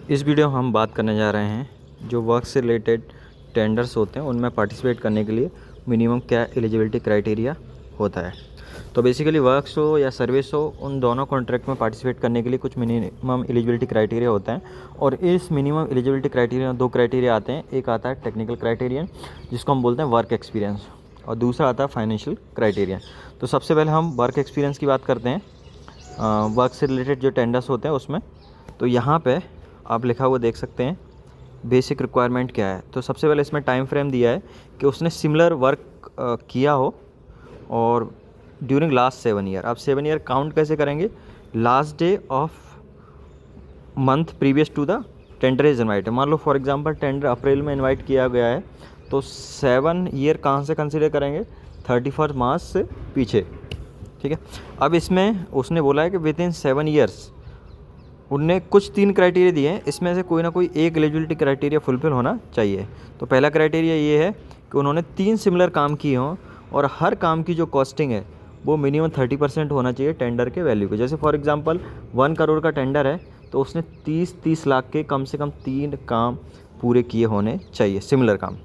इस वीडियो में हम बात करने जा रहे हैं जो वर्क से रिलेटेड टेंडर्स होते हैं उनमें पार्टिसिपेट करने के लिए मिनिमम क्या एलिजिबिलिटी क्राइटेरिया होता है। तो बेसिकली वर्क्स हो या सर्विस हो, उन दोनों कॉन्ट्रैक्ट में पार्टिसिपेट करने के लिए कुछ मिनिमम एलिजिबिलिटी क्राइटेरिया होता है। और इस मिनिमम एलिजिबिलिटी क्राइटेरिया में दो क्राइटेरिया आते हैं। एक आता है टेक्निकल क्राइटेरियन जिसको हम बोलते हैं वर्क एक्सपीरियंस, और दूसरा आता है फाइनेंशियल क्राइटेरिया। तो सबसे पहले हम वर्क एक्सपीरियंस की बात करते हैं। वर्क से रिलेटेड जो टेंडर्स होते हैं उसमें तो यहाँ पे आप लिखा हुआ देख सकते हैं बेसिक रिक्वायरमेंट क्या है। तो सबसे पहले इसमें टाइम फ्रेम दिया है कि उसने सिमिलर वर्क किया हो और ड्यूरिंग लास्ट 7 ईयर। आप 7 ईयर काउंट कैसे करेंगे? Last day of month previous to the tender is invited. मान लो फॉर एग्जांपल टेंडर अप्रैल में इनवाइट किया गया है, तो 7 ईयर कहाँ से कंसिडर करेंगे? 31 मार्च से पीछे, ठीक है। अब इसमें उसने बोला है कि विद इन 7 ईयर्स उनने कुछ 3 क्राइटेरिया दिए हैं, इसमें से कोई ना कोई एक एलिजिबिलिटी क्राइटेरिया फुलफिल होना चाहिए। तो पहला क्राइटेरिया ये है कि उन्होंने 3 सिमिलर काम किए हों और हर काम की जो कॉस्टिंग है वो मिनिमम 30% होना चाहिए टेंडर के वैल्यू के। जैसे फॉर एग्जांपल 1 करोड़ का टेंडर है तो उसने 30 लाख के कम से कम 3 काम पूरे किए होने चाहिए, सिमिलर काम।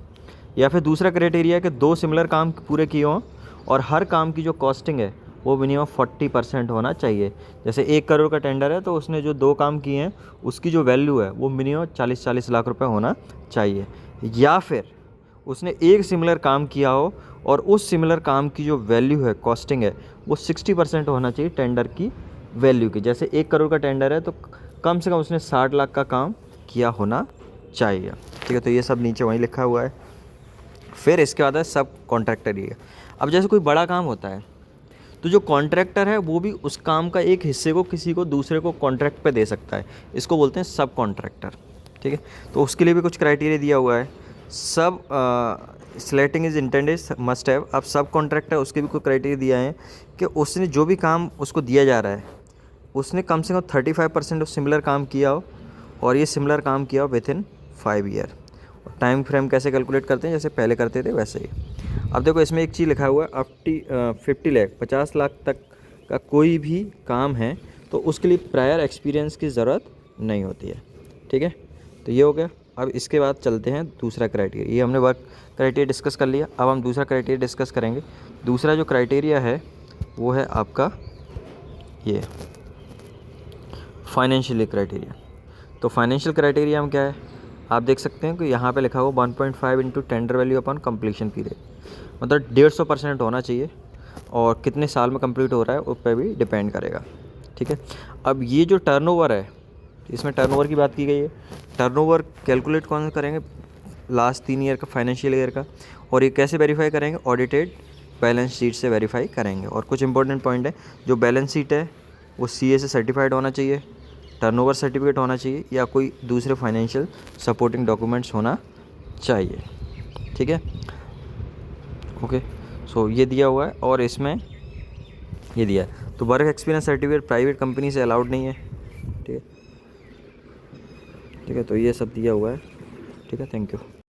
या फिर दूसरा क्राइटेरिया है कि 2 सिमिलर काम पूरे किए हों और हर काम की जो कॉस्टिंग है वो मिनिमम 40% होना चाहिए। जैसे 1 करोड़ का टेंडर है तो उसने जो 2 काम किए हैं उसकी जो वैल्यू है वो मिनिमम 40 लाख रुपए होना चाहिए। या फिर उसने एक सिमिलर काम किया हो और उस सिमिलर काम की जो वैल्यू है, कॉस्टिंग है, वो 60% होना चाहिए टेंडर की वैल्यू की। जैसे 1 करोड़ का टेंडर है तो कम से कम उसने 60 लाख का काम किया होना चाहिए, ठीक है। तो ये सब नीचे वहीं लिखा हुआ है। फिर इसके बाद है सब कॉन्ट्रैक्टर ये। अब जैसे कोई बड़ा काम होता है तो जो कॉन्ट्रैक्टर है वो भी उस काम का एक हिस्से को किसी को दूसरे को कॉन्ट्रैक्ट पे दे सकता है, इसको बोलते हैं सब कॉन्ट्रैक्टर, ठीक है। तो उसके लिए भी कुछ क्राइटेरिया दिया हुआ है। सब स्लेटिंग इज इंटेंडेड मस्ट हैव। अब सब कॉन्ट्रैक्टर उसके भी कुछ क्राइटेरिया दिया है कि उसने जो भी काम उसको दिया जा रहा है उसने कम से कम 35% सिमिलर काम किया हो और ये सिमिलर काम किया हो विद इन 5 ईयर। और टाइम फ्रेम कैसे कैलकुलेट करते हैं? जैसे पहले करते थे वैसे ही। अब देखो इसमें एक चीज़ लिखा हुआ है 50 लाख 50 लाख तक का कोई भी काम है तो उसके लिए प्रायर एक्सपीरियंस की ज़रूरत नहीं होती है, ठीक है। तो ये हो गया। अब इसके बाद चलते हैं दूसरा क्राइटेरिया। ये हमने वर्क क्राइटेरिया डिस्कस कर लिया, अब हम दूसरा क्राइटेरिया डिस्कस करेंगे। दूसरा जो क्राइटेरिया है वो है आपका ये फाइनेंशियल क्राइटेरिया। तो फाइनेंशियल क्राइटेरिया में क्या है आप देख सकते हैं कि यहाँ पे लिखा हुआ 1.5 into tender value upon completion period, मतलब 150% होना चाहिए और कितने साल में कंप्लीट हो रहा है उस पर भी डिपेंड करेगा, ठीक है। अब ये जो टर्नओवर है, इसमें टर्नओवर की बात की गई है। टर्नओवर कैलकुलेट कौन करेंगे? लास्ट 3 ईयर का फाइनेंशियल ईयर का। और ये कैसे वेरीफाई करेंगे? ऑडिटेड बैलेंस शीट से वेरीफाई करेंगे। और कुछ इंपॉर्टेंट पॉइंट है, जो बैलेंस शीट है वो CA से सर्टिफाइड होना चाहिए, टर्नओवर सर्टिफिकेट होना चाहिए या कोई दूसरे फाइनेंशियल सपोर्टिंग डॉक्यूमेंट्स होना चाहिए, ठीक है। ओके, सो ये दिया हुआ है और इसमें ये दिया है। तो work experience certificate private company से अलाउड नहीं है, ठीक है, ठीक है। तो ये सब दिया हुआ है, ठीक है। Thank you.